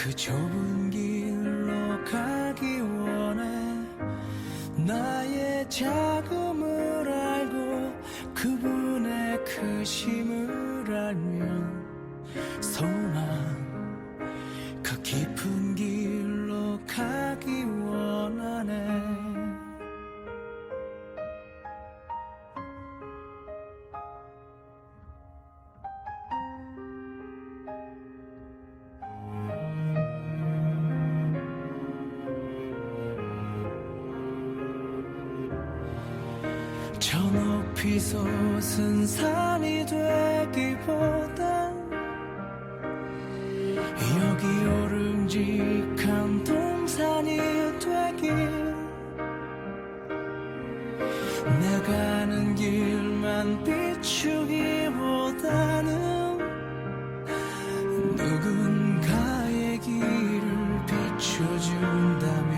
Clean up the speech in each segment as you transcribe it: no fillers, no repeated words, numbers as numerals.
그 좁은 길로 가기 원해. 나의 작음을 알고 그분의 크심을 알면 소망 그 깊은 길로 가기 원하네. 저 높이 솟은 산이 되기보단 여기 오름직한 동산이 되길. 내가 가는 길만 비추기보다는 누군가의 길을 비춰준다면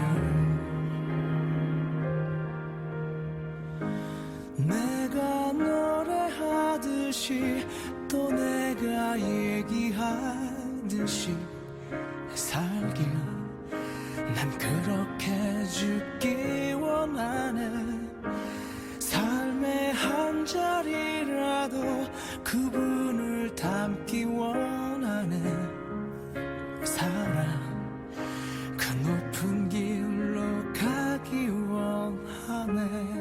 내가 노래하듯이 또 내가 얘기하듯이 살길. 난 그렇게 죽기 원하네. 삶의 한 자리라도 그분을 담기 원하네. 사랑 그 높은 길로 가기 원하네.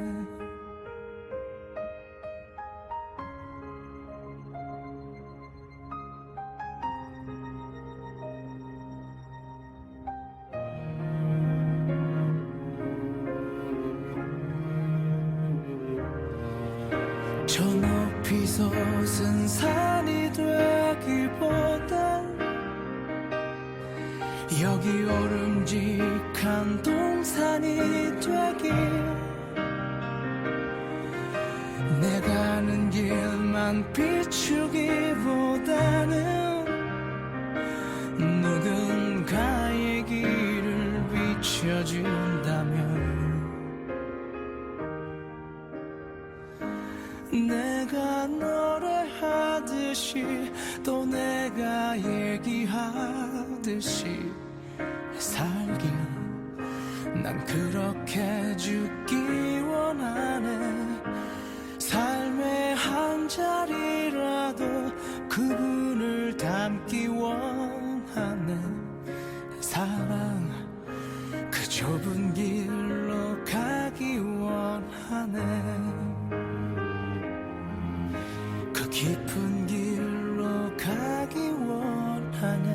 저 높이 솟은 산이 되기보단 여기 오름직한 동산이 되길. 내가 가는 길만 비추기보다는 누군가의 길을 비춰준다면 내가 노래하듯이 또 내가 얘기하듯이 살길. 난 그렇게 죽기 원하네. 삶의 한 자리라도 그분을 담기 원하네. 사랑 그 좁은 길로 가기 원하네. 그 깊은 길로 가기 원하네.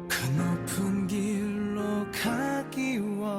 그 높은 길로 가기 원하네.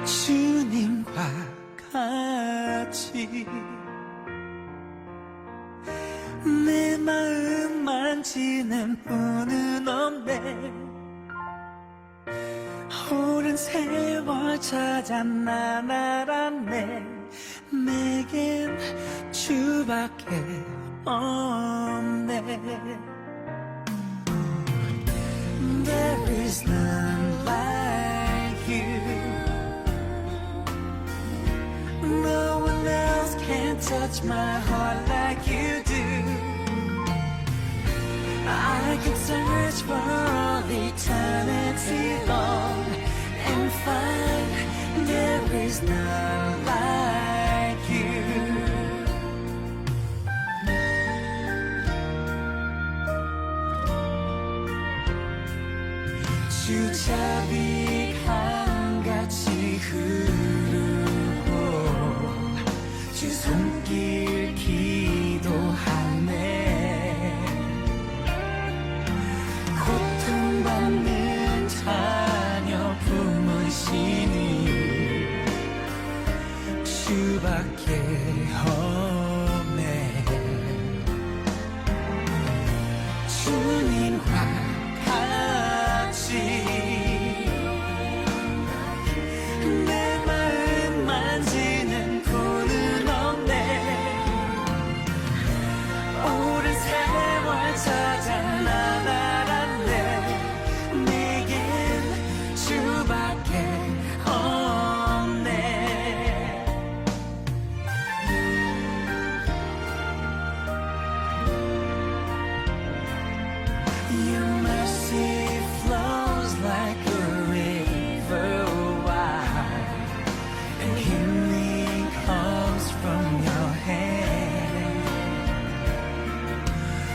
주님과 같이 내 마음 만지는 분은 없네. 오랜 세월 찾아 난 알았네. 내겐 주밖에 없네. There is none like you. No one else can touch my heart like you do. I could search for all eternity long and find there is none like you. 주잡이 한같이 흐르고 주 손길 기도하네. 고통받는 자녀 품으시니 주밖에 없네. 주님과 같이 내 마음 만지는 분은 없네. 오랜 세월 찾아 나아갔네. 내겐 주밖에 없네. Your mercy flows like a river wide, and healing comes from your hand.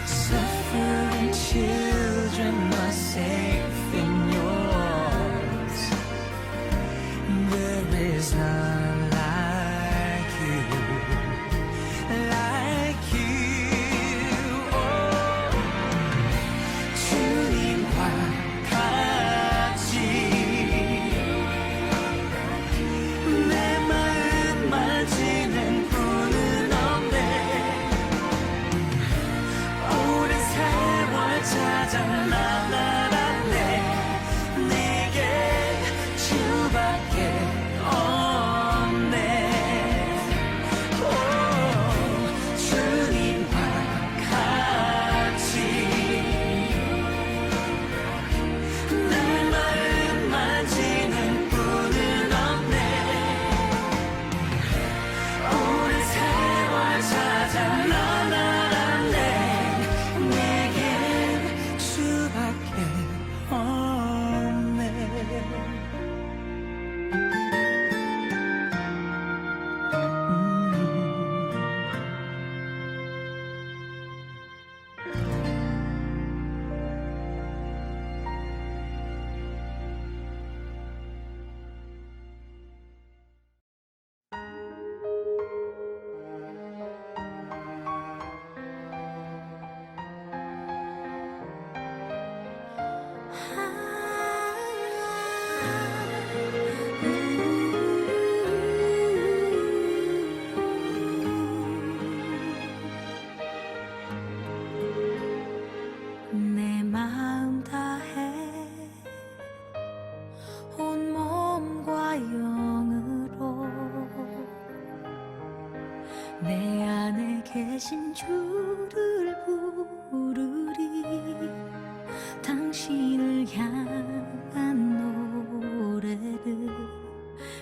Suffering children are safe in yours. There is none like you, like you. Oh. 주님과 같이 내 마음 만지는 분은 없네. 오랜 세월 찾아 나아갔네. 내게 주밖에 없네. 오, 주님과 같이 내 마음 만지는 분은 없네. 오랜 세월 찾아 나아갔네. 내겐 주밖에 없네. 내 마음 다해 온 몸과 영으로 내 안에 계신 주를 부르리. 당신을 향한 노래를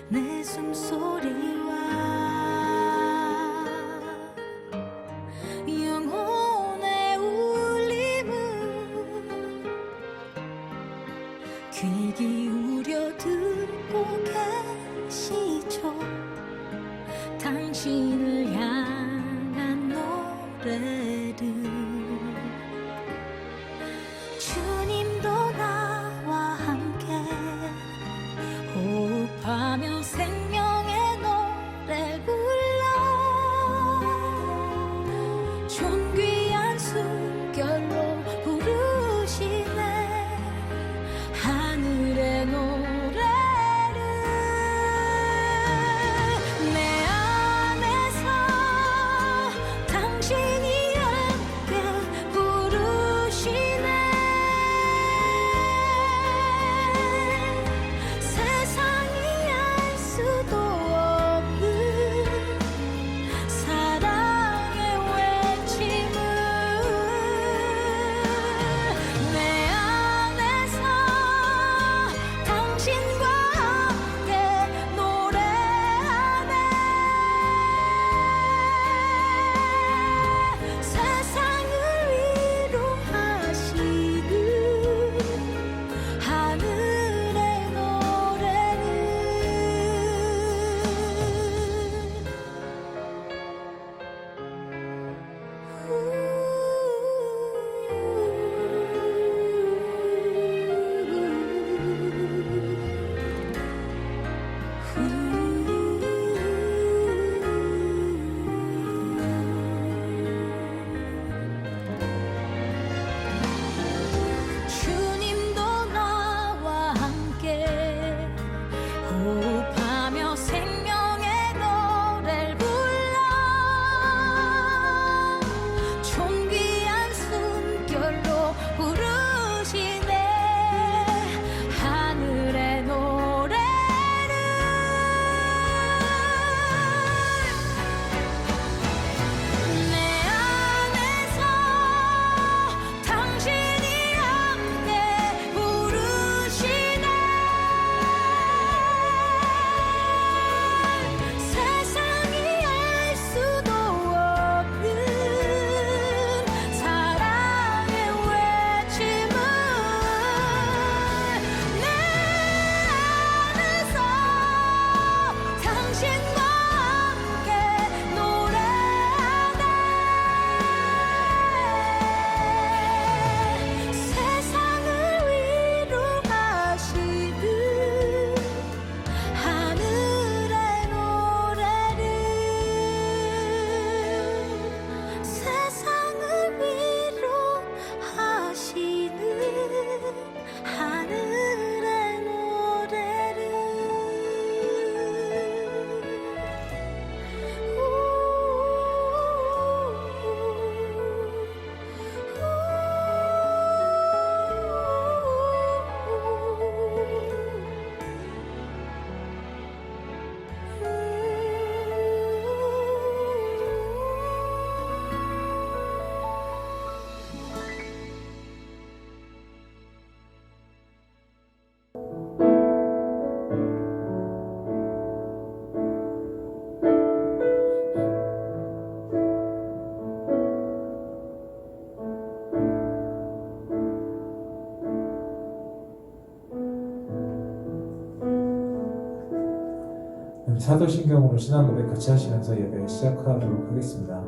내 숨소리와 영혼의 울림을 귀 기울여 듣고 계시죠. 당신을 향한 노래를 주님도 나와 함께 호흡하며 생명의 노래 불러 존귀한 숨결로 부르시네. 하늘의 노래를 내 안에서 당신이 우리 사도신경으로 신앙고백 같이 하시면서 예배 시작하도록 하겠습니다.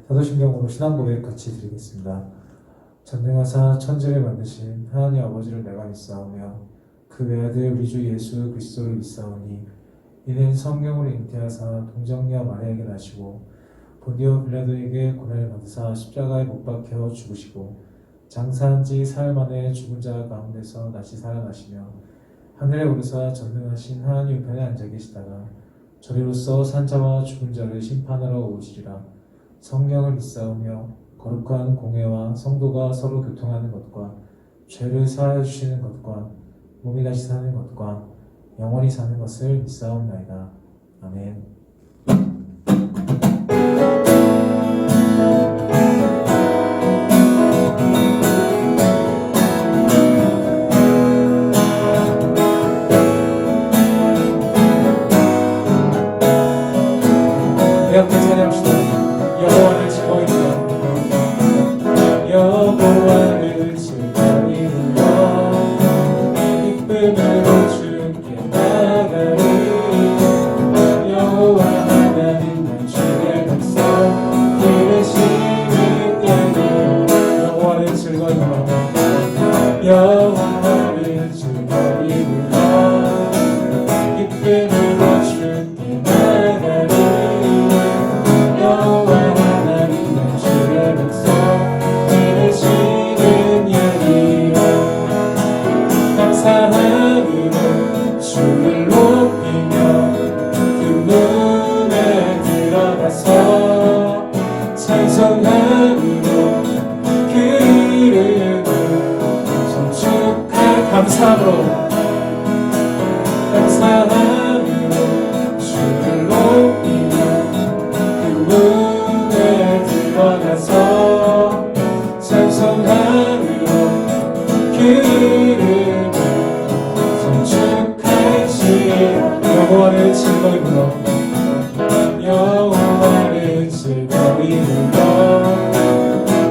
사도신경으로 신앙고백 같이 드리겠습니다. 전능하사 천지를 만드신 하나님 아버지를 내가 믿사오며 그 외아들 우리 주 예수 그리스도를 믿사오니 이는 성령으로 잉태하사 동정녀 마리아에게 나시고 본디오 빌라도에게 고난을 받으사 십자가에 못 박혀 죽으시고 장사한 지 사흘 만에 죽은 자 가운데서 다시 살아나시며 하늘에 오르사 전능하신 하나님 우편에 앉아 계시다가 저리로서 산자와 죽은 자를 심판하러 오시리라. 성령을 믿사오며 거룩한 공회와 성도가 서로 교통하는 것과 죄를 사하여 주시는 것과 몸이 다시 사는 것과 영원히 사는 것을 믿사옵나이다. 아멘. 함께 찬양합시다. 여호와를 즐거이 불러 여호와를 즐거이 불러 기쁨으로 주께 나가리 여호와 하나님 난 주의 백성 기르시는 양이 여호와를 즐거이 불러 여호와를 즐거이 불러 기쁨으로 주께 나가리 여호와 하나님 난 주의 백성 기르시는 양이라 감사함으로 주를 높이며 그 문에 들어가서 찬송함으로 그 이름을 송축할 감사함으로 주를 높이며 문에 들어가서 찬송함으로 그 이름을 송축할지니 여호와를 즐거이 불러 여호와를 즐거이 불러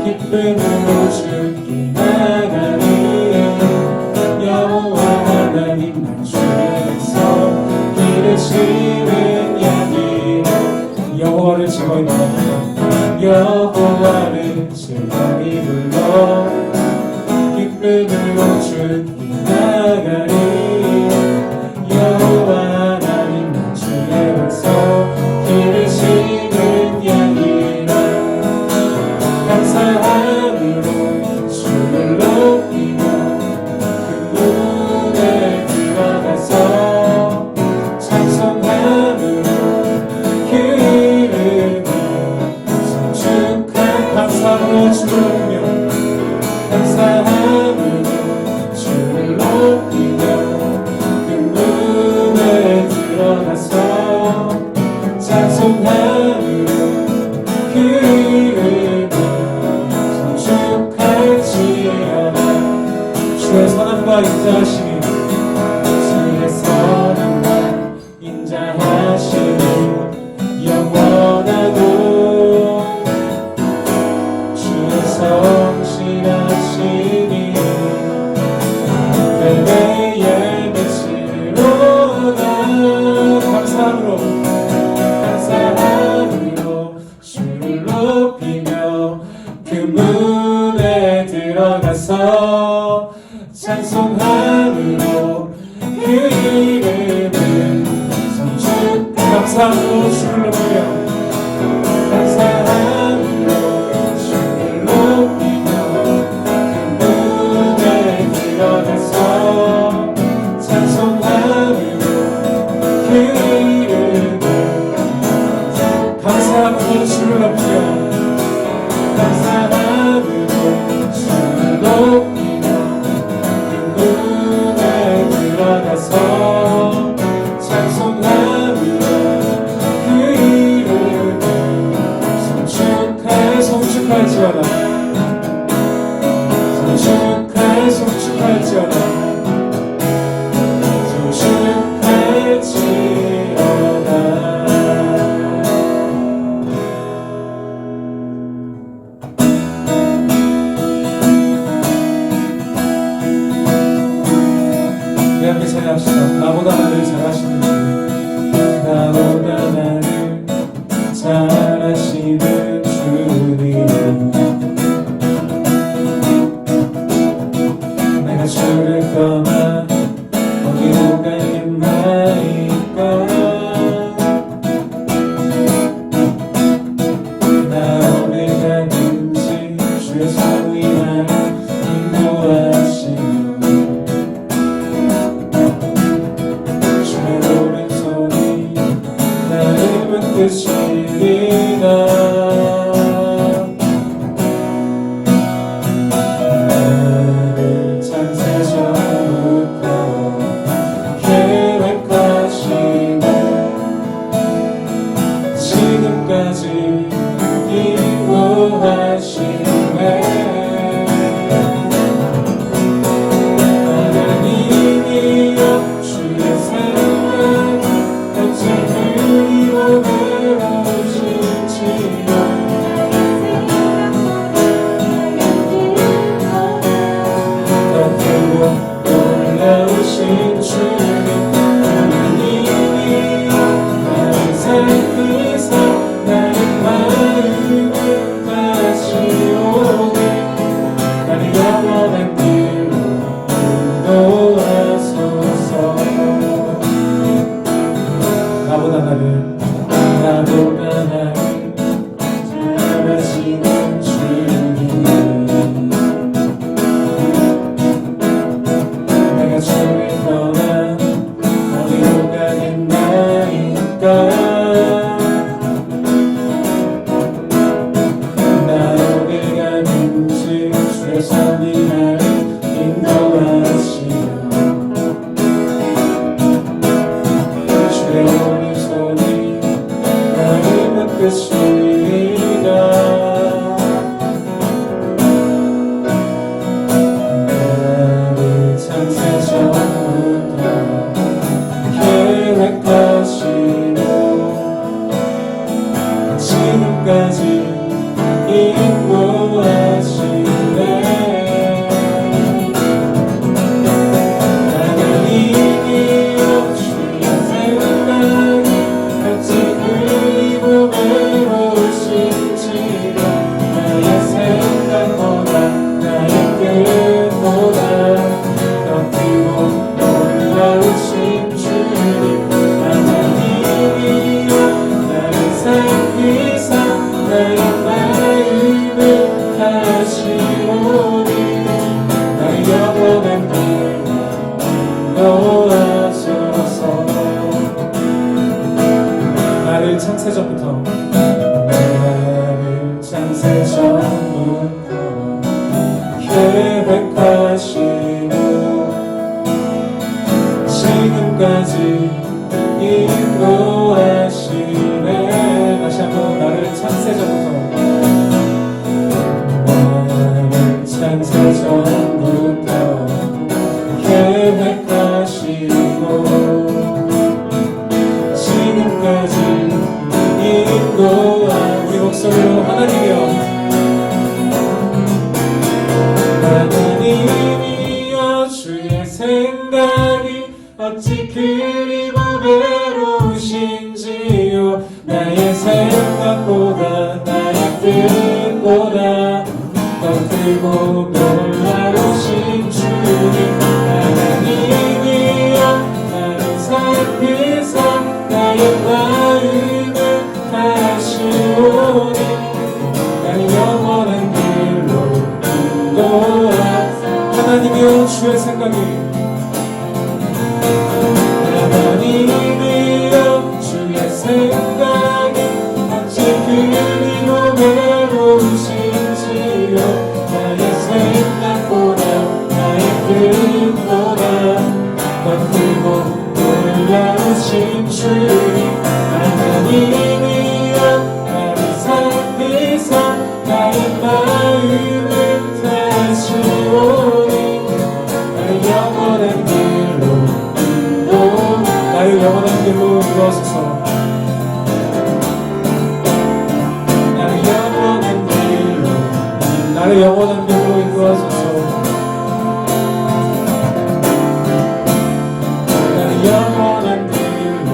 기쁨으로 주께 나가리 여호와 하나님 난 주의 백성 기르시는 양이라 여호와를 즐거이 불러 여호와를 즐거이 불러 기쁨으로 주께 나가리 여호와 하나님 난 주의 백성 기르시는 양이라 감사함으로 주를 높이며 그 문에 들어가서 찬송함으로 그 이름을 송축한 감사함으로 주를 높이며 감사함으로 주를 높이며 그 문에 들어가서 찬송함으로 그 이름을 송축할지어다 주의 선함과 인자하심이 주의 선함과 인자하심이 영원하고 주의 성실하심이 매매의 빛으로다 감사함으로 주를 높이며 그 문에 들어가서 찬송함으로 그 이름을 송축 감사함으로 주를 높이며 감사함으로 주를 높이며 그 문에 들어가서 찬송함으로 그 이름을 감사함으로 주를 높이며 감사함으로 주를 높이며 그 문에 들어가서 찬송함으로 그 이름을 송축할지어다 송축할지어다 함께 찬양합시다. 나보다 나를 잘하시는 주 나보다 나를 잘 아시는 주님, 내가 주를 떠나 어디로 가겠나이까. 나 어딜 가든지 주의 손이 나를 인도하시며 주의 오른손이 나를 붙드시리라. 나를 창세전부터 계획하시고 지금까지 인도하시네. 하나님이여 주의 생각 어찌 그리워 외로우실지요. 더 크고 놀라우신 주님, 하나님이여 나를 살피사 나의 마음을 다시오게 나를 영원한 길로 인도하소서. 나보다 나를 잘하시는 주님, 내가 주를 떠나 어디로 가겠나이까. 나 어딜 가든지 주의 손이 나를 인도하시며 주의 오른손이 나를 붙드시리라. 나를 창세전부터 계획하시고 지금까지 인도하시네. 하나님이여 주의 생각이 어찌 그리고 외로우신지요. 나의 생각보다 나의 뜻보다 더 크고 놀라우신 주님, 하나님이여 나를 살피사 나의 마음을 다시오니 나의 영원한 길로 인도하소서. 나를 창세전부터 계획하시고 지금까지 인도하시네. 다시 한번 나를 창세전부터 계획하시고 지금까지 인도하. 우리 목소리로 하나님이여, 하나님이여 주의 생각이 어찌 그리고 외로우신지요. 나의 생각보다 나의 뜻보다 더 크고 놀라우신 주님, 하나님이여 나를 살피사 나의 마음을 다시오니 나의 영원한 길로 인도하소서. 하나님이여 주의 생각이, 하나님이여 주의 생각이 어찌 그리고 외로우신지요. 나의 생각보다 나의 뜻보다 더 크고 놀라우신 주님, 하나님이여 나를 살피사 나의 마음을 다시오니 나의 영원한 길로 나를 영원한 길로 인도하소서. 나를 영원한 길로, 나를 영원한 길로 인도하소서. 나를 영원한 길로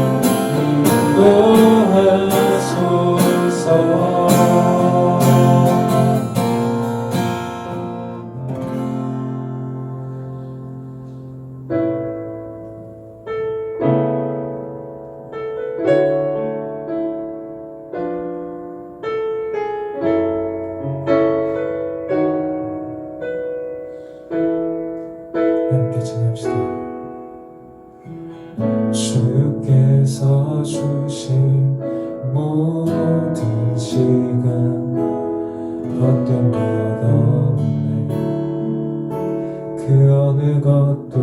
모든 것 없네. 그 어느 것도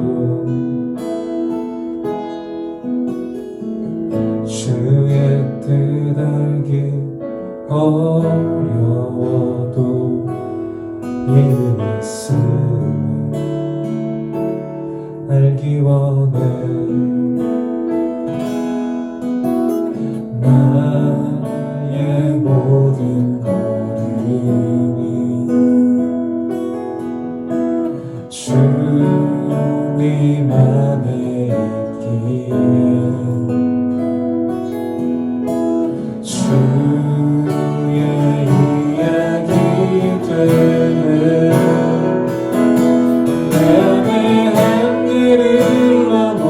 주의 뜻 알기 어려워도 이름 있음을 알기 원해. 나의 모든 걸음이 주님 안에 있기에 주의 이야기 되네. 내 안에 한계를 넘어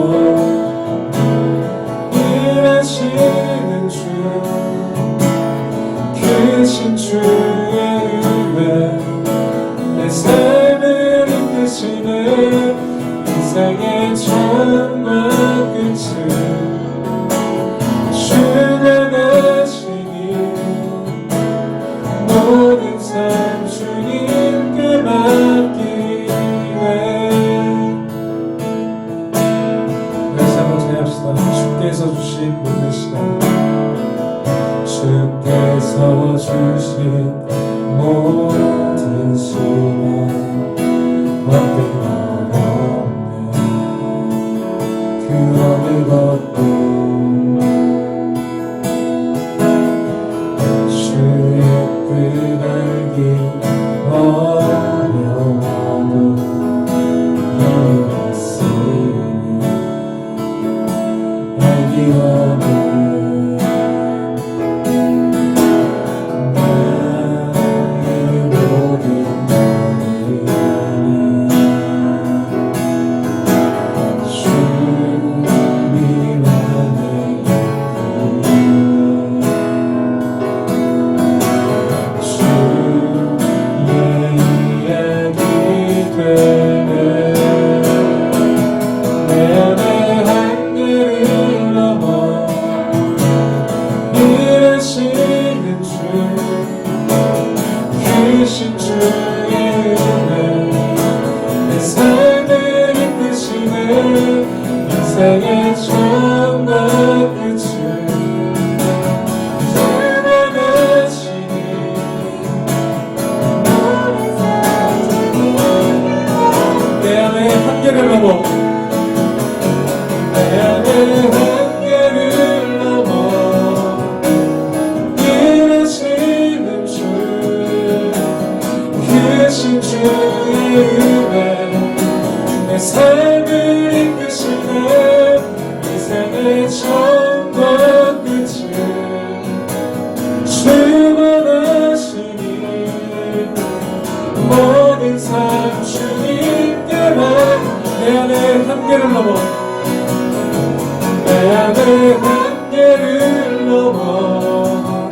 일하시는 주, 크신 주의 은혜 내 삶을 이끄시네. 인생의 처음과 끝을 주가 가시니 모든 삶 주님께 맡기네. 다시 한번 찬양합시다. 주께서 주신 모든 시간, 주께서 주신 모든 시간 얻은 것 없네. 그 어느 것도 주의 뜻 알기 어려워도 이름 있으니 알기 원해. 인생의 처음과 끝을 주관하시니 내 안에 한계를 넘어 내 안에 한계를 넘어 일하시는 주, 크신 주의 은혜 내 삶을 이끄시네. 인생의 처음과 끝을 주관하시니 모든 삶 주님께만. 내 안에 한계를 넘어 내 안에 한계를 넘어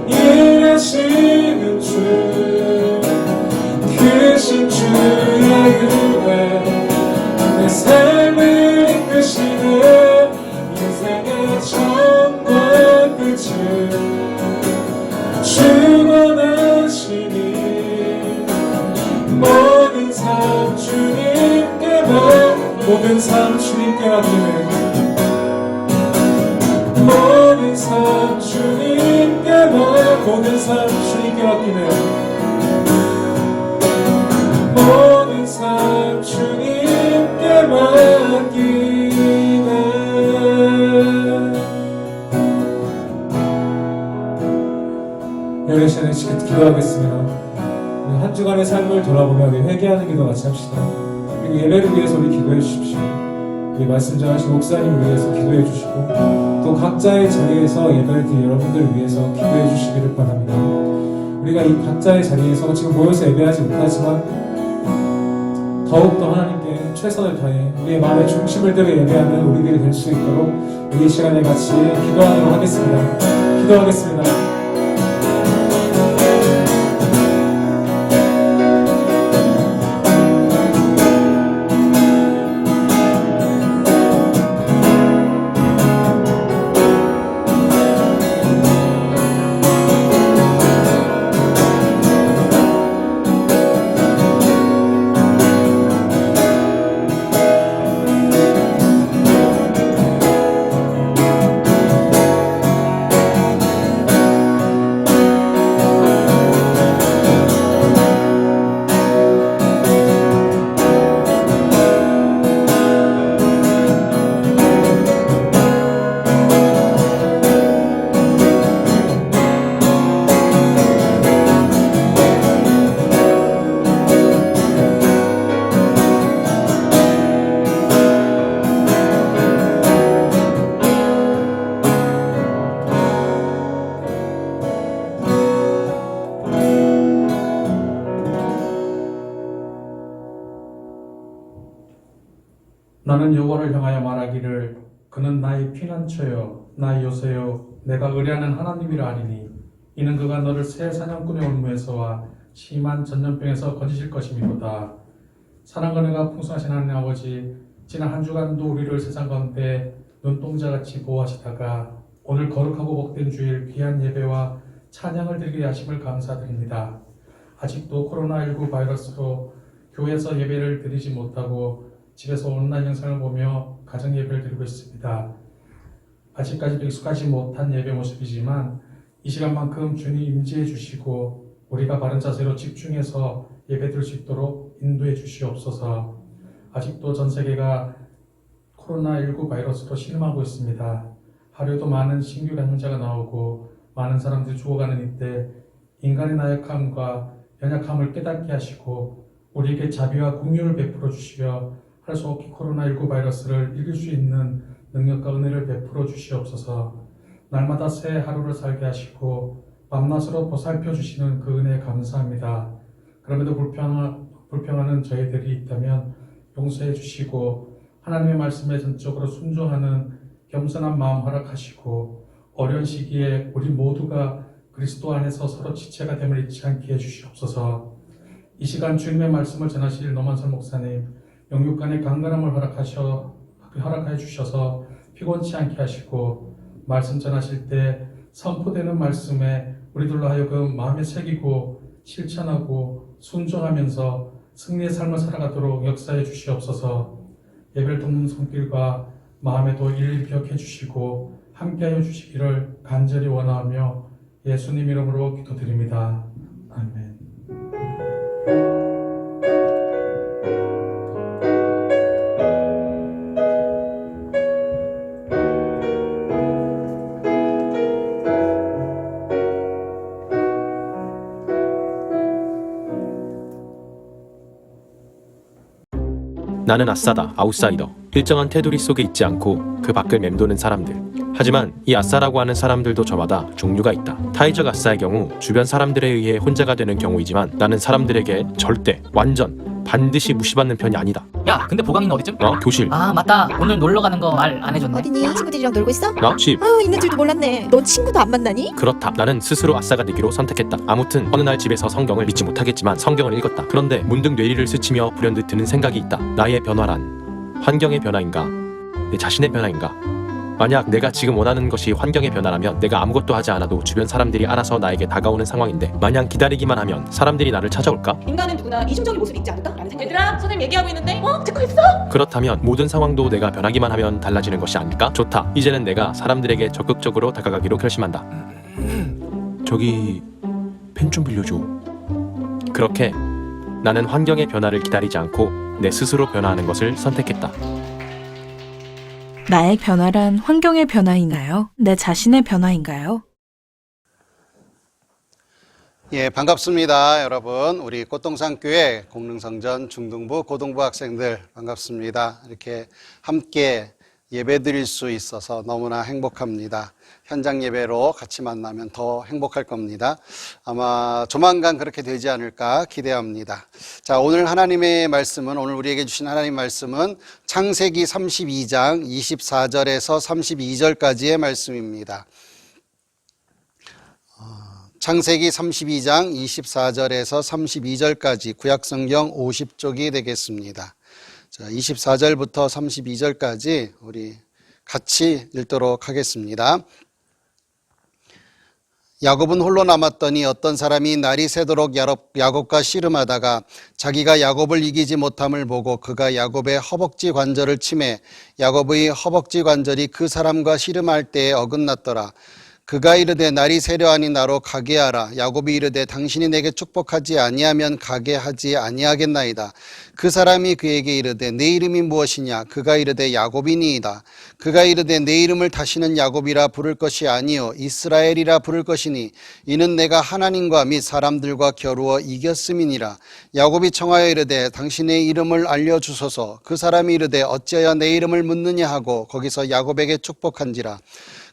일하시는 주, 크신 주의 은혜 내 삶을 이끄시네. 인생의 처음과 끝을 주관하시니 모든 삶 주님께만. 모든 삶 주님께 맡기네. 모든 삶 주님께만. 모든 삶 주님께 맡기네. 모든 삶 주님께 맡기네. 여기 시간에 기도하겠습니다. 한 주간의 삶을 돌아보며 우리 회개하는 기도 같이 합시다. 그리고 예배를 위해서 우리 기도해 주십시오. 우리 말씀 전하신 목사님을 위해서 기도해 주시고 또 각자의 자리에서 예배를 드릴 여러분들을 위해서 기도해 주시기를 바랍니다. 우리가 이 각자의 자리에서 지금 모여서 예배하지 못하지만 더욱더 하나님께 최선을 다해 우리의 마음의 중심을 들여 예배하는 우리들이 될 수 있도록 우리 시간에 같이 기도하도록 하겠습니다. 기도하겠습니다. 나는 여호와를 향하여 말하기를 그는 나의 피난처여 나의 요새여 내가 의뢰하는 하나님이라 하리니 이는 그가 너를 새 사냥꾼의 올무에서와 심한 전염병에서 건지실 것임이로다. 사랑과 은혜가 풍성하신 하나님 아버지, 지난 한 주간도 우리를 세상 가운데 눈동자같이 보호하시다가 오늘 거룩하고 복된 주일 귀한 예배와 찬양을 드리게 하심을 감사드립니다. 아직도 코로나19 바이러스로 교회에서 예배를 드리지 못하고 집에서 온라인 영상을 보며 가정 예배를 드리고 있습니다. 아직까지도 익숙하지 못한 예배 모습이지만 이 시간만큼 주님 임재해 주시고 우리가 바른 자세로 집중해서 예배 드릴 수 있도록 인도해 주시옵소서. 아직도 전 세계가 코로나19 바이러스로 신음하고 있습니다. 하루에도 많은 신규 감염자가 나오고 많은 사람들이 죽어가는 이때 인간의 나약함과 연약함을 깨닫게 하시고 우리에게 자비와 긍휼을 베풀어 주시며 할 수 없게 코로나19 바이러스를 이길 수 있는 능력과 은혜를 베풀어 주시옵소서. 날마다 새 하루를 살게 하시고 밤낮으로 보살펴 주시는 그 은혜에 감사합니다. 그럼에도 불평하는 저희들이 있다면 용서해 주시고 하나님의 말씀에 전적으로 순종하는 겸손한 마음 허락하시고 어려운 시기에 우리 모두가 그리스도 안에서 서로 지체가 됨을 잊지 않게 해주시옵소서. 이 시간 주님의 말씀을 전하실 노만설 목사님 영육간의 강건함을 허락하여 주셔서 피곤치 않게 하시고 말씀 전하실 때 선포되는 말씀에 우리들로 하여금 마음에 새기고 실천하고 순종하면서 승리의 삶을 살아가도록 역사해 주시옵소서. 예배를 돕는 손길과 마음에도 일일이 기억해 주시고 함께하여 주시기를 간절히 원하며 예수님 이름으로 기도드립니다. 아멘. 나는 아싸다, 아웃사이더. 일정한 테두리 속에 있지 않고 그 밖을 맴도는 사람들. 하지만 이 아싸라고 하는 사람들도 저마다 종류가 있다. 타이적 아싸의 경우 주변 사람들에 의해 혼자가 되는 경우이지만 나는 사람들에게 절대, 완전, 반드시 무시받는 편이 아니다. 야, 근데 보강이는 어디쯤? 교실. 아, 맞다. 오늘 놀러 가는 거 말 안 해줬네. 어디니? 친구들이랑 놀고 있어? 나 집. 아유, 있는 줄도 몰랐네. 넌 친구도 안 만나니? 그렇다. 나는 스스로 아싸가 되기로 선택했다. 아무튼 어느 날 집에서 성경을 믿지 못하겠지만 성경을 읽었다. 그런데 문득 뇌리를 스치며 불현듯 드는 생각이 있다. 나의 변화란 환경의 변화인가? 내 자신의 변화인가? 만약 내가 지금 원하는 것이 환경의 변화라면 내가 아무것도 하지 않아도 주변 사람들이 알아서 나에게 다가오는 상황인데 마냥 기다리기만 하면 사람들이 나를 찾아올까? 인간은 누구나 이중적인 모습이 있지 않을까? 라는 생각이 얘들아, 선생님 얘기하고 있는데 듣고 있어? 그렇다면 모든 상황도 내가 변하기만 하면 달라지는 것이 아닐까? 좋다. 이제는 내가 사람들에게 적극적으로 다가가기로 결심한다. 저기 펜 좀 빌려줘. 그렇게 나는 환경의 변화를 기다리지 않고 내 스스로 변화하는 것을 선택했다. 나의 변화란 환경의 변화인가요? 내 자신의 변화인가요? 예, 반갑습니다, 여러분. 우리 꽃동산교회 공릉성전 중등부, 고등부 학생들 반갑습니다. 이렇게 함께 예배드릴 수 있어서 너무나 행복합니다. 현장 예배로 같이 만나면 더 행복할 겁니다. 아마 조만간 그렇게 되지 않을까 기대합니다. 자, 오늘 하나님의 말씀은, 오늘 우리에게 주신 하나님 말씀은 창세기 32장 24절에서 32절까지의 말씀입니다. 창세기 32장 24절에서 32절까지 구약성경 50쪽이 되겠습니다. 자, 24절부터 32절까지 우리 같이 읽도록 하겠습니다. 야곱은 홀로 남았더니 어떤 사람이 날이 새도록 야곱과 씨름하다가 자기가 야곱을 이기지 못함을 보고 그가 야곱의 허벅지 관절을 치매 야곱의 허벅지 관절이 그 사람과 씨름할 때에 어긋났더라. 그가 이르되 날이 새려하니 나로 가게 하라. 야곱이 이르되 당신이 내게 축복하지 아니하면 가게 하지 아니하겠나이다. 그 사람이 그에게 이르되 내 이름이 무엇이냐? 그가 이르되 야곱이니이다. 그가 이르되 내 이름을 다시는 야곱이라 부를 것이 아니요 이스라엘이라 부를 것이니 이는 내가 하나님과 및 사람들과 겨루어 이겼음이니라. 야곱이 청하여 이르되 당신의 이름을 알려주소서. 그 사람이 이르되 어찌하여 내 이름을 묻느냐 하고 거기서 야곱에게 축복한지라.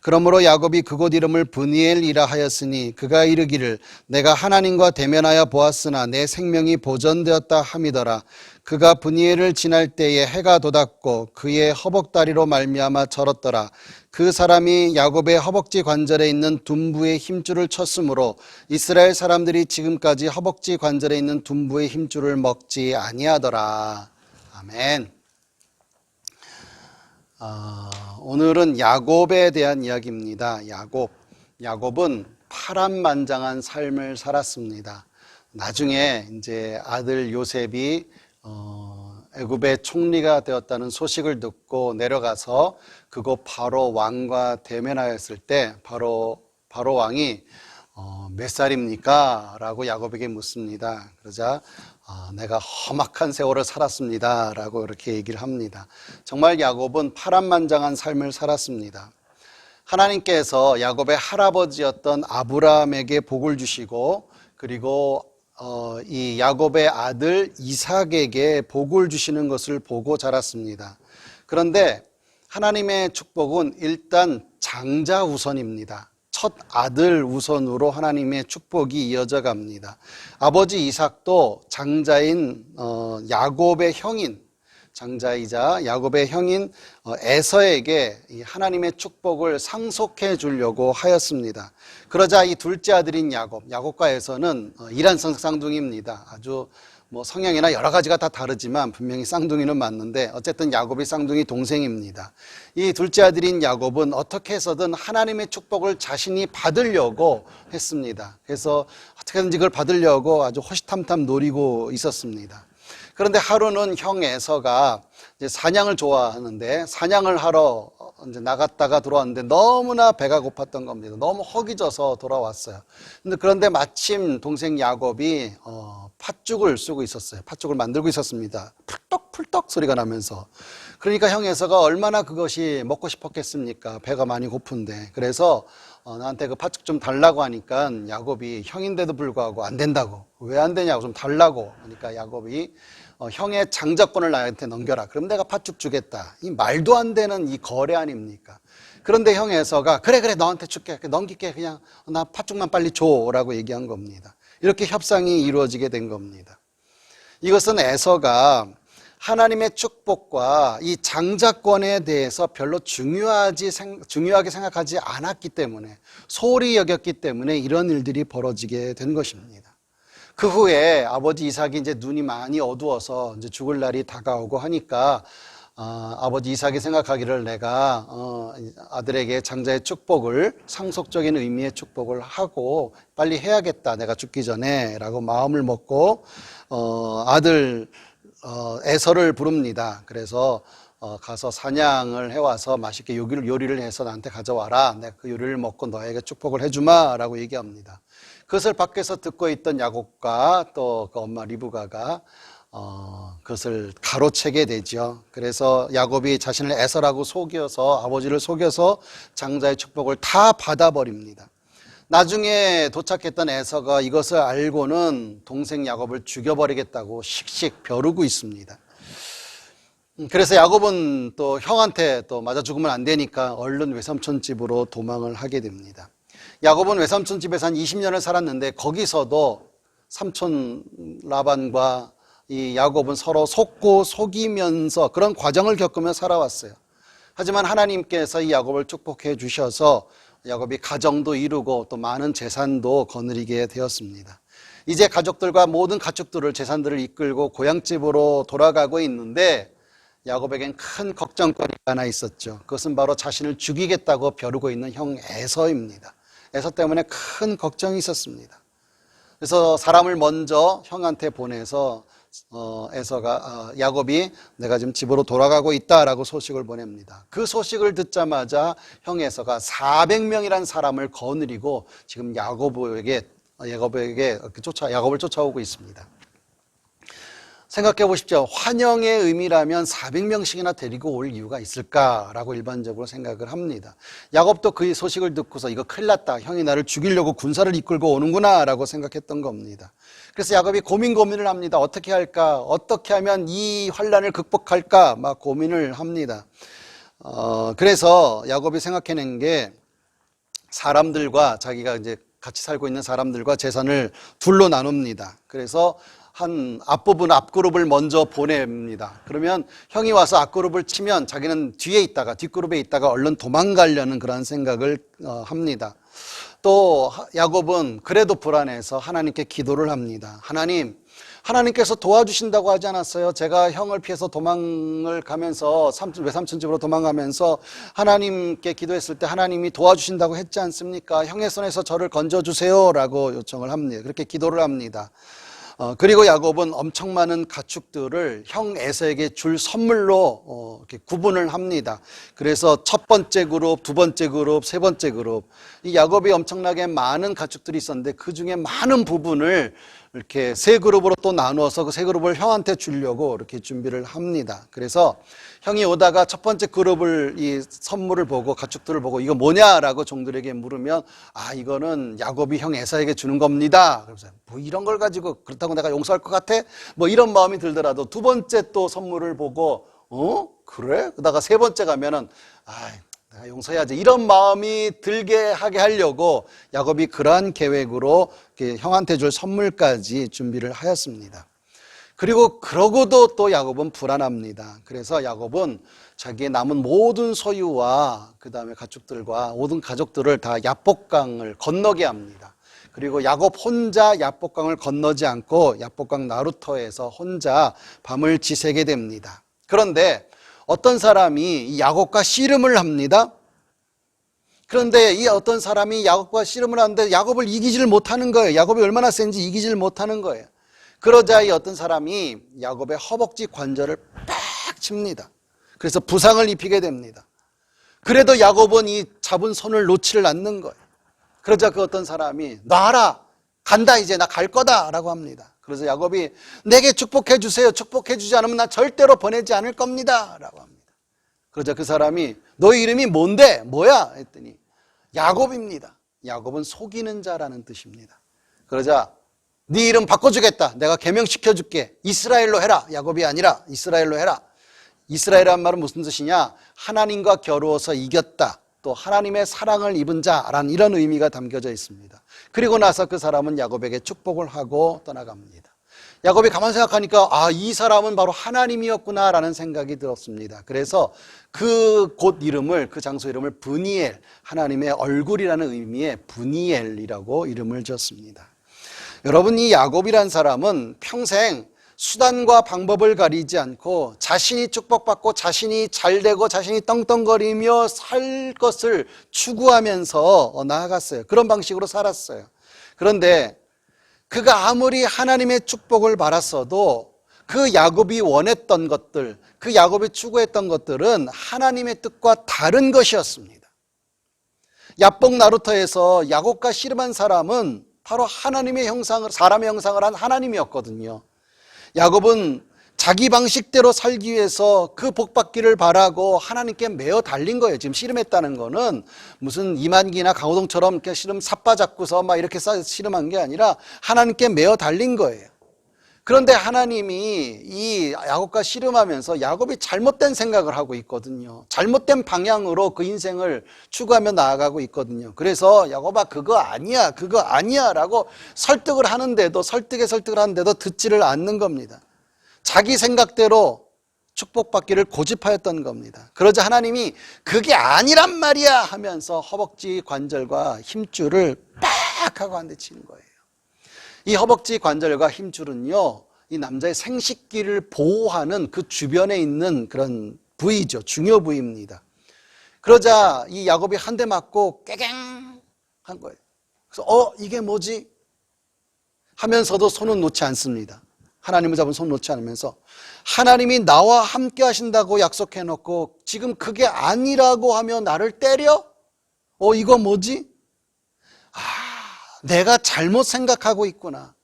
그러므로 야곱이 그곳 이름을 브니엘이라 하였으니 그가 이르기를 내가 하나님과 대면하여 보았으나 내 생명이 보전되었다 함이더라. 그가 브니엘을 지날 때에 해가 돋았고 그의 허벅다리로 말미암아 절었더라. 그 사람이 야곱의 허벅지 관절에 있는 둔부의 힘줄을 쳤으므로 이스라엘 사람들이 지금까지 허벅지 관절에 있는 둔부의 힘줄을 먹지 아니하더라. 아멘. 오늘은 야곱에 대한 이야기입니다. 야곱은 파란만장한 삶을 살았습니다. 나중에 이제 아들 요셉이 애굽의 총리가 되었다는 소식을 듣고 내려가서 그곳 바로 왕과 대면하였을 때 바로 왕이 몇 살입니까? 라고 야곱에게 묻습니다. 그러자 내가 험악한 세월을 살았습니다 라고 이렇게 얘기를 합니다. 정말 야곱은 파란만장한 삶을 살았습니다. 하나님께서 야곱의 할아버지였던 아브라함에게 복을 주시고 그리고 이 야곱의 아들 이삭에게 복을 주시는 것을 보고 자랐습니다. 그런데 하나님의 축복은 일단 장자 우선입니다. 첫 아들 우선으로 하나님의 축복이 이어져 갑니다. 아버지 이삭도 장자인 야곱의 형인 장자이자 야곱의 형인 에서에게 하나님의 축복을 상속해 주려고 하였습니다. 그러자 이 둘째 아들인 야곱과 에서는 이란성 쌍둥이입니다. 아주 성향이나 여러 가지가 다 다르지만 분명히 쌍둥이는 맞는데 어쨌든 야곱이 쌍둥이 동생입니다. 이 둘째 아들인 야곱은 어떻게 해서든 하나님의 축복을 자신이 받으려고 했습니다. 그래서 어떻게든지 그걸 받으려고 아주 호시탐탐 노리고 있었습니다. 그런데 하루는 형 에서가 이제 사냥을 좋아하는데 사냥을 하러 이제 나갔다가 들어왔는데 너무나 배가 고팠던 겁니다. 너무 허기져서 돌아왔어요. 그런데 마침 동생 야곱이 팥죽을 쓰고 있었어요. 팥죽을 만들고 있었습니다. 풀떡풀떡 소리가 나면서. 그러니까 형 에서가 얼마나 그것이 먹고 싶었겠습니까? 배가 많이 고픈데. 그래서 나한테 그 팥죽 좀 달라고 하니까 야곱이 형인데도 불구하고 안 된다고. 왜 안 되냐고 좀 달라고. 그러니까 야곱이 형의 장자권을 나한테 넘겨라. 그럼 내가 팥죽 주겠다. 이 말도 안 되는 이 거래 아닙니까? 그런데 형 에서가 그래 너한테 줄게. 넘길게. 그냥 나 팥죽만 빨리 줘라고 얘기한 겁니다. 이렇게 협상이 이루어지게 된 겁니다. 이것은 에서가 하나님의 축복과 이 장자권에 대해서 별로 중요하게 생각하지 않았기 때문에 소홀히 여겼기 때문에 이런 일들이 벌어지게 된 것입니다. 그 후에 아버지 이삭이 이제 눈이 많이 어두워서 이제 죽을 날이 다가오고 하니까 아버지 이삭이 생각하기를 내가 아들에게 장자의 축복을 상속적인 의미의 축복을 하고 빨리 해야겠다 내가 죽기 전에 라고 마음을 먹고 아들 에서를 부릅니다. 그래서 가서 사냥을 해와서 맛있게 요리를 해서 나한테 가져와라. 내가 그 요리를 먹고 너에게 축복을 해주마 라고 얘기합니다. 그것을 밖에서 듣고 있던 야곱과 또 그 엄마 리브가가 그것을 가로채게 되죠. 그래서 야곱이 자신을 에서라고 속여서 아버지를 속여서 장자의 축복을 다 받아버립니다. 나중에 도착했던 에서가 이것을 알고는 동생 야곱을 죽여버리겠다고 씩씩 벼르고 있습니다. 그래서 야곱은 또 형한테 또 맞아 죽으면 안 되니까 얼른 외삼촌 집으로 도망을 하게 됩니다. 야곱은 외삼촌 집에서 한 20년을 살았는데 거기서도 삼촌 라반과 이 야곱은 서로 속고 속이면서 그런 과정을 겪으며 살아왔어요. 하지만 하나님께서 이 야곱을 축복해 주셔서 야곱이 가정도 이루고 또 많은 재산도 거느리게 되었습니다. 이제 가족들과 모든 가축들을 재산들을 이끌고 고향집으로 돌아가고 있는데 야곱에겐 큰 걱정거리가 하나 있었죠. 그것은 바로 자신을 죽이겠다고 벼르고 있는 형 에서입니다. 에서 때문에 큰 걱정이 있었습니다. 그래서 사람을 먼저 형한테 보내서 야곱이 내가 지금 집으로 돌아가고 있다라고 소식을 보냅니다. 그 소식을 듣자마자 형 에서가 400명이라는 사람을 거느리고 지금 야곱을 쫓아오고 있습니다. 생각해 보십시오. 환영의 의미라면 400명씩이나 데리고 올 이유가 있을까라고 일반적으로 생각을 합니다. 야곱도 그 소식을 듣고서 이거 큰일 났다. 형이 나를 죽이려고 군사를 이끌고 오는구나 라고 생각했던 겁니다. 그래서 야곱이 고민을 합니다. 어떻게 할까? 어떻게 하면 이 환란을 극복할까? 막 고민을 합니다. 그래서 야곱이 생각해낸 게 사람들과 자기가 이제 같이 살고 있는 사람들과 재산을 둘로 나눕니다. 그래서 한 앞부분 앞그룹을 먼저 보냅니다. 그러면 형이 와서 앞그룹을 치면 자기는 뒤에 있다가 뒷그룹에 있다가 얼른 도망가려는 그런 생각을 합니다. 또 야곱은 그래도 불안해서 하나님께 기도를 합니다. 하나님께서 도와주신다고 하지 않았어요? 제가 형을 피해서 도망을 가면서 외삼촌 집으로 도망가면서 하나님께 기도했을 때 하나님이 도와주신다고 했지 않습니까? 형의 손에서 저를 건져주세요 라고 요청을 합니다. 그렇게 기도를 합니다. 그리고 야곱은 엄청 많은 가축들을 형 에서에게 줄 선물로 이렇게 구분을 합니다. 그래서 첫 번째 그룹, 두 번째 그룹, 세 번째 그룹. 이 야곱이 엄청나게 많은 가축들이 있었는데 그 중에 많은 부분을 이렇게 세 그룹으로 또 나누어서 그 세 그룹을 형한테 주려고 이렇게 준비를 합니다. 그래서 형이 오다가 첫 번째 그룹을 이 선물을 보고 가축들을 보고 이거 뭐냐라고 종들에게 물으면 이거는 야곱이 형 에사에게 주는 겁니다. 그래서 뭐 이런 걸 가지고 그렇다고 내가 용서할 것 같아? 뭐 이런 마음이 들더라도 두 번째 또 선물을 보고 그래? 그러다가 세 번째 가면은 내가 용서해야지 이런 마음이 들게 하게 하려고 야곱이 그러한 계획으로 형한테 줄 선물까지 준비를 하였습니다. 그러고도 또 야곱은 불안합니다. 그래서 야곱은 자기의 남은 모든 소유와 그 다음에 가축들과 모든 가족들을 다 야복강을 건너게 합니다. 그리고 야곱 혼자 야복강을 건너지 않고 야복강 나루터에서 혼자 밤을 지새게 됩니다. 그런데 어떤 사람이 이 야곱과 씨름을 합니다. 그런데 이 어떤 사람이 야곱과 씨름을 하는데 야곱을 이기지를 못하는 거예요. 야곱이 얼마나 센지 이기지를 못하는 거예요. 그러자 이 어떤 사람이 야곱의 허벅지 관절을 팍 칩니다. 그래서 부상을 입히게 됩니다. 그래도 야곱은 이 잡은 손을 놓지를 않는 거예요. 그러자 그 어떤 사람이 놔라, 간다, 이제 나 갈 거다 라고 합니다. 그래서 야곱이 내게 축복해 주세요. 축복해 주지 않으면 나 절대로 보내지 않을 겁니다 라고 합니다. 그러자 그 사람이 너의 이름이 뭔데? 뭐야? 했더니 야곱입니다. 야곱은 속이는 자라는 뜻입니다. 그러자 네 이름 바꿔주겠다. 내가 개명시켜줄게. 이스라엘로 해라. 야곱이 아니라 이스라엘로 해라. 이스라엘이란 말은 무슨 뜻이냐? 하나님과 겨루어서 이겼다. 또 하나님의 사랑을 입은 자라는 이런 의미가 담겨져 있습니다. 그리고 나서 그 사람은 야곱에게 축복을 하고 떠나갑니다. 야곱이 가만 생각하니까 이 사람은 바로 하나님이었구나 라는 생각이 들었습니다. 그래서 그 장소 이름을 브니엘, 하나님의 얼굴이라는 의미의 브니엘이라고 이름을 지었습니다. 여러분, 이 야곱이란 사람은 평생 수단과 방법을 가리지 않고 자신이 축복받고 자신이 잘되고 자신이 떵떵거리며 살 것을 추구하면서 나아갔어요. 그런 방식으로 살았어요. 그런데 그가 아무리 하나님의 축복을 바랐어도 그 야곱이 원했던 것들, 그 야곱이 추구했던 것들은 하나님의 뜻과 다른 것이었습니다. 야복 나루터에서 야곱과 씨름한 사람은 바로 하나님의 형상을, 사람의 형상을 한 하나님이었거든요. 야곱은 자기 방식대로 살기 위해서 그 복받기를 바라고 하나님께 매어 달린 거예요. 지금 씨름했다는 거는 무슨 이만기나 강호동처럼 이렇게 씨름 삿바 잡고서 막 이렇게 씨름한 게 아니라 하나님께 매어 달린 거예요. 그런데 하나님이 이 야곱과 씨름하면서 야곱이 잘못된 생각을 하고 있거든요. 잘못된 방향으로 그 인생을 추구하며 나아가고 있거든요. 그래서 야곱아 그거 아니야 라고 설득을 하는데도 듣지를 않는 겁니다. 자기 생각대로 축복받기를 고집하였던 겁니다. 그러자 하나님이 그게 아니란 말이야 하면서 허벅지 관절과 힘줄을 빡 하고 한 대 치는 거예요. 이 허벅지 관절과 힘줄은요, 이 남자의 생식기를 보호하는 그 주변에 있는 그런 부위죠. 중요 부위입니다. 그러자 이 야곱이 한 대 맞고 깨갱 한 거예요. 그래서 이게 뭐지? 하면서도 손은 놓지 않습니다. 하나님을 잡은 손 놓지 않으면서 하나님이 나와 함께 하신다고 약속해놓고 지금 그게 아니라고 하며 나를 때려? 이거 뭐지? 내가 잘못 생각하고 있구나.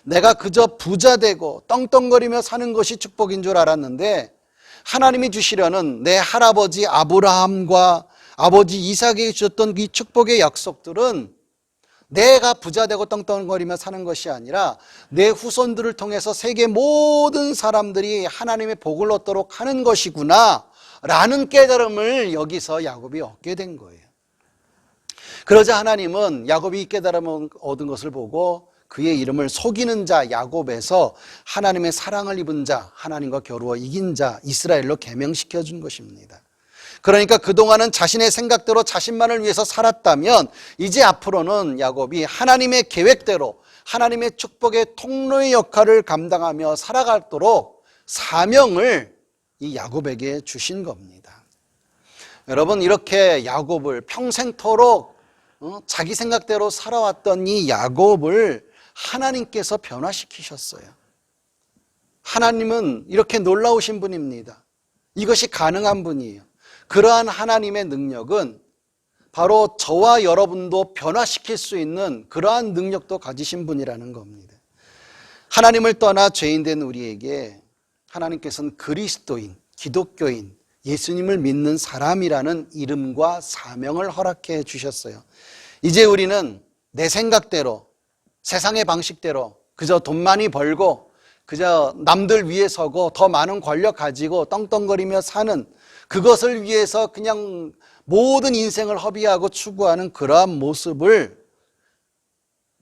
내가 그저 부자 되고 떵떵거리며 사는 것이 축복인 줄 알았는데 하나님이 주시려는 내 할아버지 아브라함과 아버지 이삭에게 주셨던 이 축복의 약속들은 내가 부자 되고 떵떵거리며 사는 것이 아니라 내 후손들을 통해서 세계 모든 사람들이 하나님의 복을 얻도록 하는 것이구나 라는 깨달음을 여기서 야곱이 얻게 된 거예요. 그러자 하나님은 야곱이 깨달음을 얻은 것을 보고 그의 이름을 속이는 자 야곱에서 하나님의 사랑을 입은 자, 하나님과 겨루어 이긴 자 이스라엘로 개명시켜 준 것입니다. 그러니까 그동안은 자신의 생각대로 자신만을 위해서 살았다면 이제 앞으로는 야곱이 하나님의 계획대로 하나님의 축복의 통로의 역할을 감당하며 살아가도록 사명을 이 야곱에게 주신 겁니다. 여러분, 이렇게 야곱을 평생토록 자기 생각대로 살아왔던 이 야곱을 하나님께서 변화시키셨어요. 하나님은 이렇게 놀라우신 분입니다. 이것이 가능한 분이에요. 그러한 하나님의 능력은 바로 저와 여러분도 변화시킬 수 있는 그러한 능력도 가지신 분이라는 겁니다. 하나님을 떠나 죄인된 우리에게 하나님께서는 그리스도인, 기독교인, 예수님을 믿는 사람이라는 이름과 사명을 허락해 주셨어요. 이제 우리는 내 생각대로, 세상의 방식대로 그저 돈 많이 벌고 그저 남들 위에 서고 더 많은 권력 가지고 떵떵거리며 사는 그것을 위해서 그냥 모든 인생을 허비하고 추구하는 그러한 모습을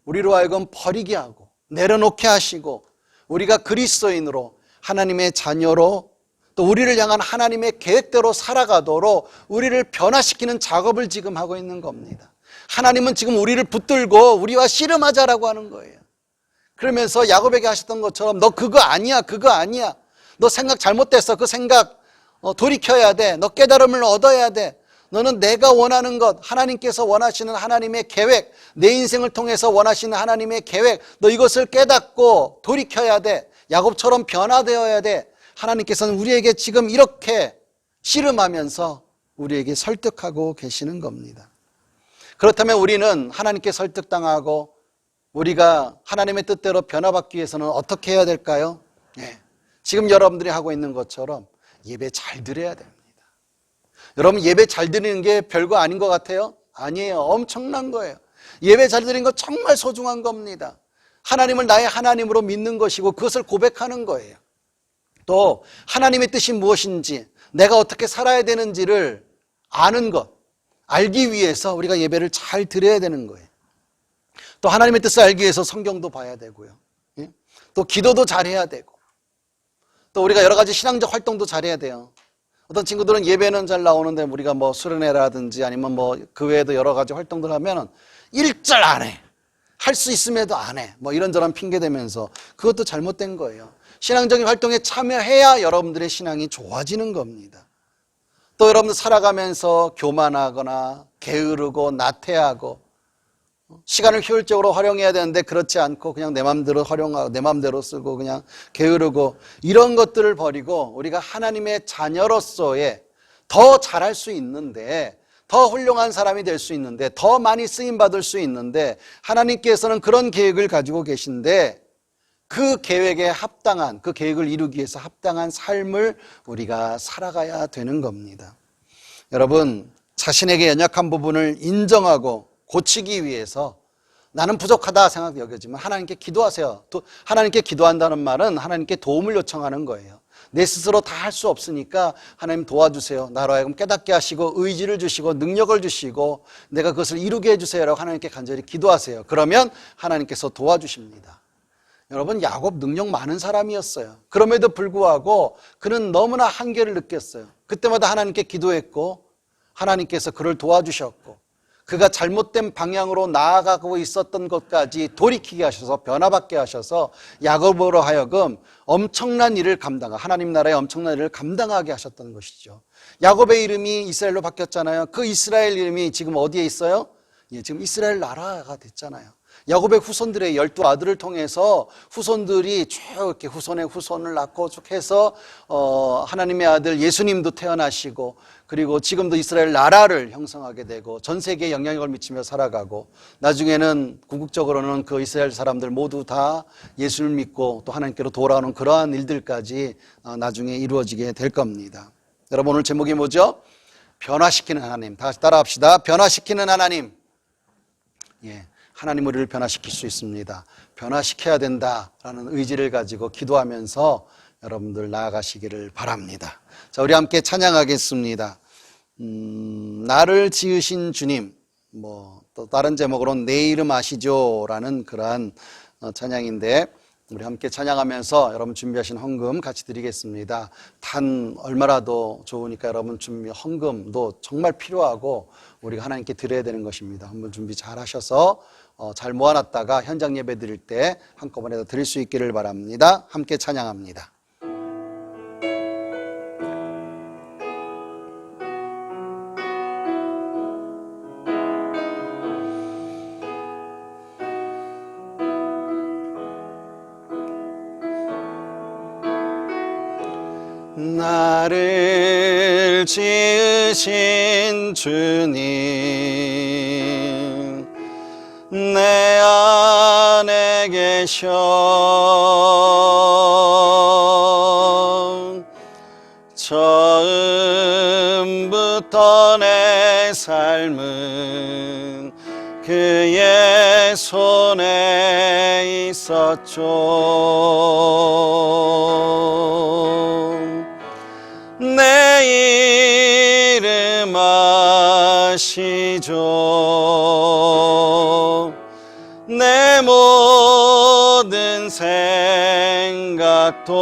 우리로 하여금 버리게 하고 내려놓게 하시고 우리가 그리스도인으로 하나님의 자녀로 또 우리를 향한 하나님의 계획대로 살아가도록 우리를 변화시키는 작업을 지금 하고 있는 겁니다. 하나님은 지금 우리를 붙들고 우리와 씨름하자라고 하는 거예요. 그러면서 야곱에게 하셨던 것처럼 너 그거 아니야, 그거 아니야. 너 생각 잘못됐어. 그 생각 돌이켜야 돼. 너 깨달음을 얻어야 돼. 너는 내가 원하는 것, 하나님께서 원하시는 하나님의 계획, 내 인생을 통해서 원하시는 하나님의 계획, 너 이것을 깨닫고 돌이켜야 돼. 야곱처럼 변화되어야 돼. 하나님께서는 우리에게 지금 이렇게 씨름하면서 우리에게 설득하고 계시는 겁니다. 그렇다면 우리는 하나님께 설득당하고 우리가 하나님의 뜻대로 변화받기 위해서는 어떻게 해야 될까요? 네. 지금 여러분들이 하고 있는 것처럼 예배 잘 드려야 됩니다. 여러분, 예배 잘 드리는 게 별거 아닌 것 같아요? 아니에요. 엄청난 거예요. 예배 잘 드리는 거 정말 소중한 겁니다. 하나님을 나의 하나님으로 믿는 것이고 그것을 고백하는 거예요. 또 하나님의 뜻이 무엇인지 내가 어떻게 살아야 되는지를 아는 것, 알기 위해서 우리가 예배를 잘 드려야 되는 거예요. 또 하나님의 뜻을 알기 위해서 성경도 봐야 되고요. 또 기도도 잘해야 되고 또 우리가 여러 가지 신앙적 활동도 잘해야 돼요. 어떤 친구들은 예배는 잘 나오는데 우리가 뭐 수련회라든지 아니면 뭐 그 외에도 여러 가지 활동들 하면은 일절 안 해. 할 수 있음에도 안 해. 뭐 이런저런 핑계 대면서 그것도 잘못된 거예요. 신앙적인 활동에 참여해야 여러분들의 신앙이 좋아지는 겁니다. 또 여러분들 살아가면서 교만하거나 게으르고 나태하고 시간을 효율적으로 활용해야 되는데 그렇지 않고 그냥 내 마음대로 활용하고 내 마음대로 쓰고 그냥 게으르고 이런 것들을 버리고 우리가 하나님의 자녀로서의 더 잘할 수 있는데 더 훌륭한 사람이 될 수 있는데 더 많이 쓰임받을 수 있는데 하나님께서는 그런 계획을 가지고 계신데 그 계획에 합당한 그 계획을 이루기 위해서 합당한 삶을 우리가 살아가야 되는 겁니다. 여러분, 자신에게 연약한 부분을 인정하고 고치기 위해서 나는 부족하다 생각 여겨지면 하나님께 기도하세요. 하나님께 기도한다는 말은 하나님께 도움을 요청하는 거예요. 내 스스로 다 할 수 없으니까 하나님 도와주세요. 나로 하여금 깨닫게 하시고 의지를 주시고 능력을 주시고 내가 그것을 이루게 해주세요라고 하나님께 간절히 기도하세요. 그러면 하나님께서 도와주십니다. 여러분, 야곱 능력 많은 사람이었어요. 그럼에도 불구하고 그는 너무나 한계를 느꼈어요. 그때마다 하나님께 기도했고 하나님께서 그를 도와주셨고 그가 잘못된 방향으로 나아가고 있었던 것까지 돌이키게 하셔서 변화받게 하셔서 야곱으로 하여금 엄청난 일을 하나님 나라의 엄청난 일을 감당하게 하셨던 것이죠. 야곱의 이름이 이스라엘로 바뀌었잖아요. 그 이스라엘 이름이 지금 어디에 있어요? 지금 이스라엘 나라가 됐잖아요. 야곱의 후손들의 12아들을 통해서 후손들이 쭉 이렇게 후손의 후손을 낳고 쭉 해서 하나님의 아들 예수님도 태어나시고 그리고 지금도 이스라엘 나라를 형성하게 되고 전 세계에 영향력을 미치며 살아가고 나중에는 궁극적으로는 그 이스라엘 사람들 모두 다 예수를 믿고 또 하나님께로 돌아오는 그러한 일들까지 나중에 이루어지게 될 겁니다. 여러분, 오늘 제목이 뭐죠? 변화시키는 하나님. 다시 따라합시다. 변화시키는 하나님. 하나님 우리를 변화시킬 수 있습니다. 변화시켜야 된다라는 의지를 가지고 기도하면서 여러분들 나아가시기를 바랍니다. 자, 우리 함께 찬양하겠습니다. 나를 지으신 주님, 또 다른 제목으로 내 이름 아시죠? 라는 그러한 찬양인데 우리 함께 찬양하면서 여러분 준비하신 헌금 같이 드리겠습니다. 단 얼마라도 좋으니까 여러분 준비 헌금도 정말 필요하고 우리가 하나님께 드려야 되는 것입니다. 한번 준비 잘 하셔서 잘 모아놨다가 현장 예배 드릴 때 한꺼번에 드릴 수 있기를 바랍니다. 함께 찬양합니다. 나를 지으신 주님 내 안에 계셔 처음부터 내 삶은 그의 손에 있었죠 내 이름 아시죠 내 모든 생각도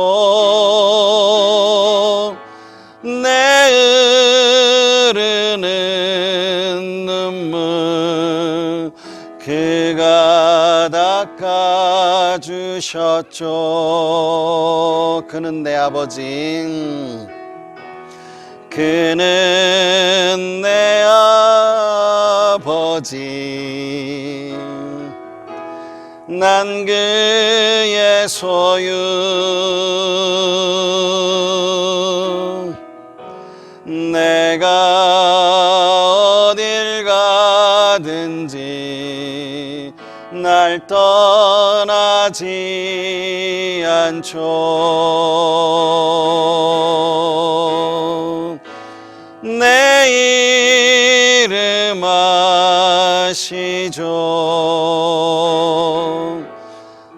내 흐르는 눈물 그가 닦아주셨죠 그는 내 아버지 그는 내 아버지 난 그의 소유 내가 어딜 가든지 날 떠나지 않죠 내 이름 아시죠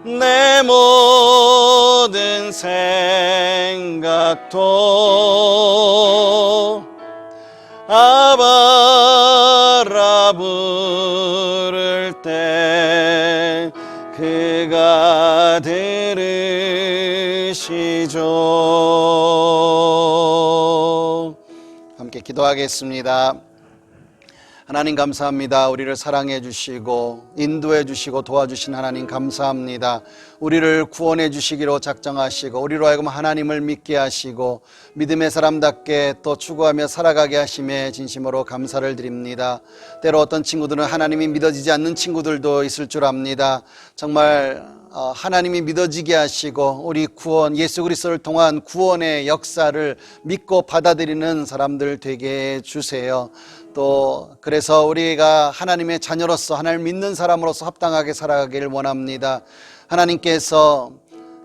내 모든 생각도 아바라 부를 때 그가 들으시죠 함께 기도하겠습니다. 하나님 감사합니다. 우리를 사랑해 주시고 인도해 주시고 도와주신 하나님 감사합니다. 우리를 구원해 주시기로 작정하시고 우리로 하여금 하나님을 믿게 하시고 믿음의 사람답게 또 추구하며 살아가게 하심에 진심으로 감사를 드립니다. 때로 어떤 친구들은 하나님이 믿어지지 않는 친구들도 있을 줄 압니다. 정말 하나님이 믿어지게 하시고 우리 구원 예수 그리스도를 통한 구원의 역사를 믿고 받아들이는 사람들 되게 해주세요. 또 그래서 우리가 하나님의 자녀로서 하나님을 믿는 사람으로서 합당하게 살아가기를 원합니다. 하나님께서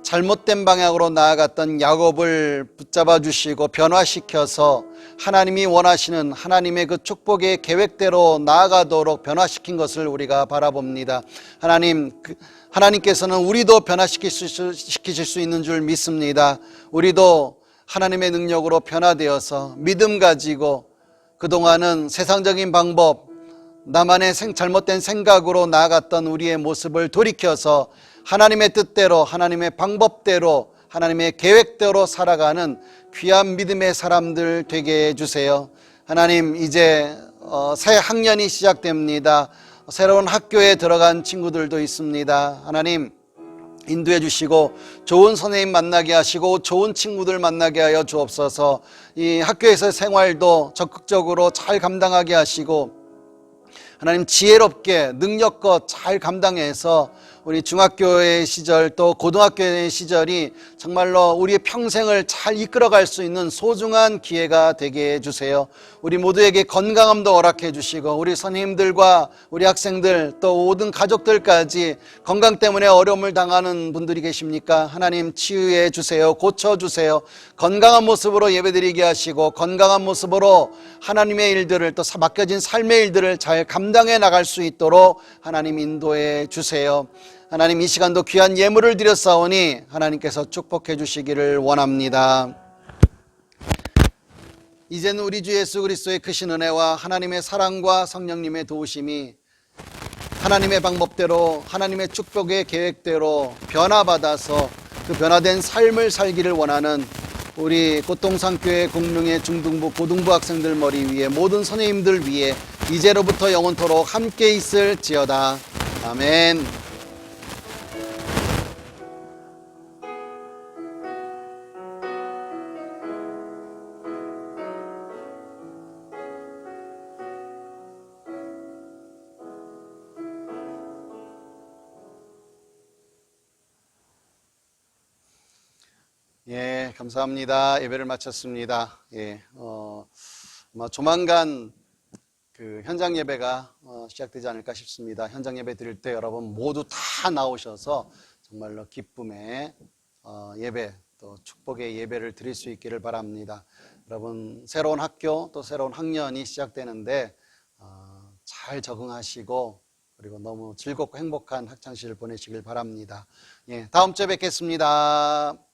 잘못된 방향으로 나아갔던 야곱을 붙잡아 주시고 변화시켜서 하나님이 원하시는 하나님의 그 축복의 계획대로 나아가도록 변화시킨 것을 우리가 바라봅니다. 하나님께서는 우리도 변화시키실 수 있는 줄 믿습니다. 우리도 하나님의 능력으로 변화되어서 믿음 가지고 그동안은 세상적인 방법, 나만의 잘못된 생각으로 나아갔던 우리의 모습을 돌이켜서 하나님의 뜻대로, 하나님의 방법대로, 하나님의 계획대로 살아가는 귀한 믿음의 사람들 되게 해주세요. 하나님, 이제 새 학년이 시작됩니다. 새로운 학교에 들어간 친구들도 있습니다. 하나님, 인도해 주시고 좋은 선생님 만나게 하시고 좋은 친구들 만나게 하여 주옵소서. 이 학교에서의 생활도 적극적으로 잘 감당하게 하시고 하나님 지혜롭게 능력껏 잘 감당해서 우리 중학교의 시절 또 고등학교의 시절이 정말로 우리의 평생을 잘 이끌어갈 수 있는 소중한 기회가 되게 해주세요. 우리 모두에게 건강함도 허락해 주시고 우리 선생님들과 우리 학생들 또 모든 가족들까지 건강 때문에 어려움을 당하는 분들이 계십니까? 하나님 치유해 주세요. 고쳐주세요. 건강한 모습으로 예배드리게 하시고 건강한 모습으로 하나님의 일들을 또 맡겨진 삶의 일들을 잘 감당해 나갈 수 있도록 하나님 인도해 주세요. 하나님 이 시간도 귀한 예물을 드렸사오니 하나님께서 축복해 주시기를 원합니다. 이제는 우리 주 예수 그리스도의 크신 은혜와 하나님의 사랑과 성령님의 도우심이 하나님의 방법대로 하나님의 축복의 계획대로 변화받아서 그 변화된 삶을 살기를 원하는 우리 꽃동산교회 공릉의 중등부 고등부 학생들 머리 위에 모든 선생님들 위해 이제로부터 영원토록 함께 있을지어다. 아멘. 예, 감사합니다. 예배를 마쳤습니다. 예, 아마 조만간 그 현장 예배가 시작되지 않을까 싶습니다. 현장 예배 드릴 때 여러분 모두 다 나오셔서 정말로 기쁨의 예배 또 축복의 예배를 드릴 수 있기를 바랍니다. 여러분 새로운 학교 또 새로운 학년이 시작되는데 잘 적응하시고 그리고 너무 즐겁고 행복한 학창시절 보내시길 바랍니다. 예, 다음 주에 뵙겠습니다.